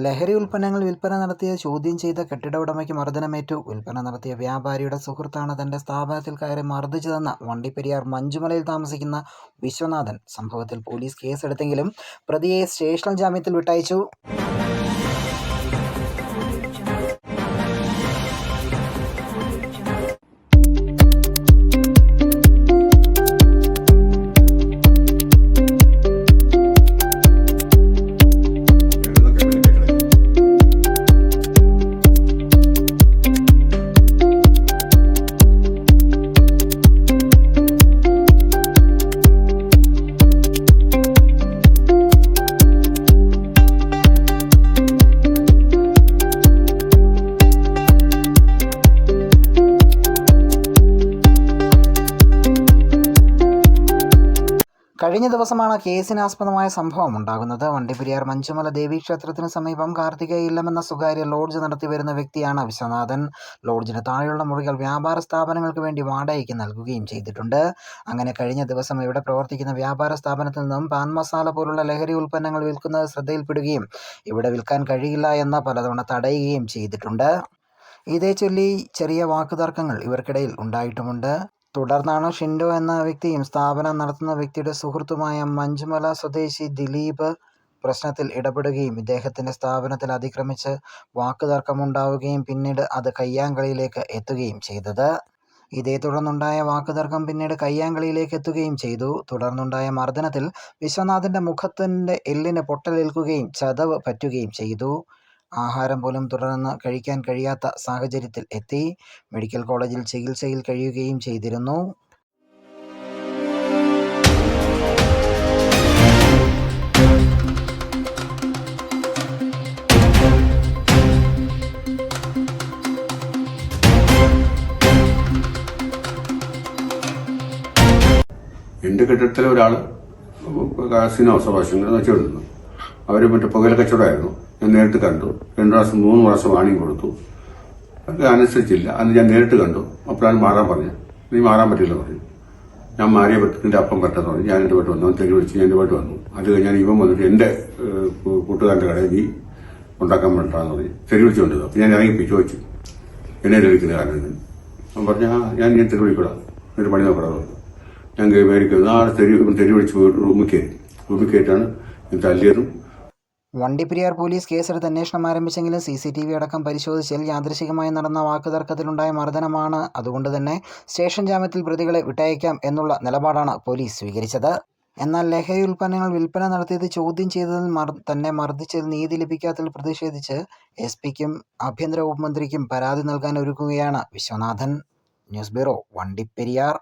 ലഹരി ഉൽപ്പന്നങ്ങൾ വിൽപ്പന നടത്തിയ ചോദ്യം ചെയ്ത കെട്ടിട ഉടമയ്ക്ക് മർദ്ദനമേറ്റു. വിൽപ്പന നടത്തിയ വ്യാപാരിയുടെ സുഹൃത്താണ് തന്റെ സ്ഥാപനത്തിൽ കയറി മർദ്ദിച്ചതെന്ന് വണ്ടിപ്പെരിയാർ മഞ്ചുമലയിൽ താമസിക്കുന്ന വിശ്വനാഥൻ. സംഭവത്തിൽ പോലീസ് കേസെടുത്തെങ്കിലും പ്രതിയെ സ്റ്റേഷൻ ജാമ്യത്തിൽ വിട്ടയച്ചു. കഴിഞ്ഞ ദിവസമാണ് കേസിനാസ്പദമായ സംഭവം ഉണ്ടാകുന്നത്. വണ്ടിപ്പെരിയാർ മഞ്ചുമല ദേവീക്ഷേത്രത്തിന് സമീപം കാർത്തികേയ ഇല്ലമെന്ന സ്വകാര്യ ലോഡ്ജ് നടത്തിവരുന്ന വ്യക്തിയാണ് വിശ്വനാഥൻ. ലോഡ്ജിന് താഴെയുള്ള മുറികൾ വ്യാപാര സ്ഥാപനങ്ങൾക്ക് വേണ്ടി വാടകയ്ക്ക് നൽകുകയും ചെയ്തിട്ടുണ്ട്. അങ്ങനെ കഴിഞ്ഞ ദിവസം ഇവിടെ പ്രവർത്തിക്കുന്ന വ്യാപാര സ്ഥാപനത്തിൽ നിന്നും പാൻ മസാല പോലുള്ള ലഹരി ഉൽപ്പന്നങ്ങൾ വിൽക്കുന്നത് ശ്രദ്ധയിൽപ്പെടുകയും ഇവിടെ വിൽക്കാൻ കഴിയില്ല എന്ന് പലതവണ തടയുകയും ചെയ്തിട്ടുണ്ട്. ഇതേ ചൊല്ലി ചെറിയ വാക്കുതർക്കങ്ങൾ ഇവർക്കിടയിൽ ഉണ്ടായിട്ടുമുണ്ട്. തുടർന്നാണ് ഷിൻഡോ എന്ന വ്യക്തിയും സ്ഥാപനം നടത്തുന്ന വ്യക്തിയുടെ സുഹൃത്തുമായ മഞ്ചുമല സ്വദേശി ദിലീപ് പ്രശ്നത്തിൽ ഇടപെടുകയും ഇദ്ദേഹത്തിൻ്റെ സ്ഥാപനത്തിൽ അതിക്രമിച്ച് വാക്കുതർക്കമുണ്ടാവുകയും പിന്നീട് അത് കയ്യാങ്കളിയിലേക്ക് എത്തുകയും ചെയ്തത്. ഇതേ തുടർന്നുണ്ടായ വാക്കുതർക്കം പിന്നീട് കയ്യാങ്കളിയിലേക്ക് എത്തുകയും ചെയ്തു. തുടർന്നുണ്ടായ മർദ്ദനത്തിൽ വിശ്വനാഥിൻ്റെ മുഖത്തിൻ്റെ എല്ലിന് പൊട്ടലേൽക്കുകയും ചതവ് പറ്റുകയും ചെയ്തു. ആഹാരം പോലും തുടർന്ന് കഴിക്കാൻ കഴിയാത്ത സാഹചര്യത്തിൽ എത്തി. മെഡിക്കൽ കോളേജിൽ ചികിത്സയിൽ കഴിയുകയും ചെയ്തിരുന്നു. എൻ്റെ കെട്ടിടത്തിലെ ഒരാൾ കാസിനോ സഭാഷങ്ങൾ വെച്ചെടുക്കുന്നു. അവർ മറ്റേ പുകയില കച്ചവടമായിരുന്നു. ഞാൻ നേരിട്ട് കണ്ടു. 2 പ്രാവശ്യം 3 പ്രാവശ്യം വാണിംഗ് കൊടുത്തു. അത് അനുസരിച്ചില്ല. അന്ന് ഞാൻ നേരിട്ട് കണ്ടു. അപ്പോഴാണ് മാറാൻ പറഞ്ഞു. നീ മാറാൻ പറ്റില്ല പറഞ്ഞു. ഞാൻ മാറിയ പറ്റത്തിൻ്റെ അപ്പം പറ്റെന്ന് പറഞ്ഞു. ഞാൻ എൻ്റെ വീട്ടിൽ വന്നു. തെരുവ് വിളിച്ച് ഞാൻ എൻ്റെ വീട്ടിൽ വന്നു. അത് കഴിഞ്ഞാൽ ഇവൻ വന്നിട്ട് എൻ്റെ കൂട്ടുകാരൻ്റെ കടയിൽ നീ ഉണ്ടാക്കാൻ പറ്റാന്ന് പറഞ്ഞു. തെരുവ് വിളിച്ച് കൊണ്ടത്. അപ്പം ഞാൻ ഇറങ്ങി ചോദിച്ചു എന്നെ ലഭിക്കുന്ന കാരണം. അവൻ പറഞ്ഞ ഞാൻ തെരുവ് വിളിക്കൂടാ, എന്നിട്ട് പണി നോക്കടാ പറഞ്ഞു. ഞാൻ മേടിക്കുന്നത് ആ തെരുവ് വിളിച്ച് റൂമിൽ കയറ്റാണ് തല്ലിയതും. വണ്ടിപ്പെരിയാർ പോലീസ് കേസെടുത്ത് അന്വേഷണം ആരംഭിച്ചെങ്കിലും CCTV അടക്കം പരിശോധിച്ചാൽ യാദൃശ്ചികമായി നടന്ന വാക്കുതർക്കത്തിലുണ്ടായ മർദ്ദനമാണ്. അതുകൊണ്ട് തന്നെ സ്റ്റേഷൻ ജാമ്യത്തിൽ പ്രതികളെ വിട്ടയക്കാം എന്നുള്ള നിലപാടാണ് പോലീസ് സ്വീകരിച്ചത്. എന്നാൽ ലഹരി ഉൽപ്പന്നങ്ങൾ വിൽപ്പന നടത്തിയത് ചോദ്യം ചെയ്തതിൽ തന്നെ മർദ്ദിച്ചതിൽ നീതി ലഭിക്കാത്തതിൽ പ്രതിഷേധിച്ച് SP-ക്കും ആഭ്യന്തര ഉപമന്ത്രിക്കും പരാതി നൽകാൻ ഒരുങ്ങുകയാണ് വിശ്വനാഥൻ. News bureau, Vandiperiyar.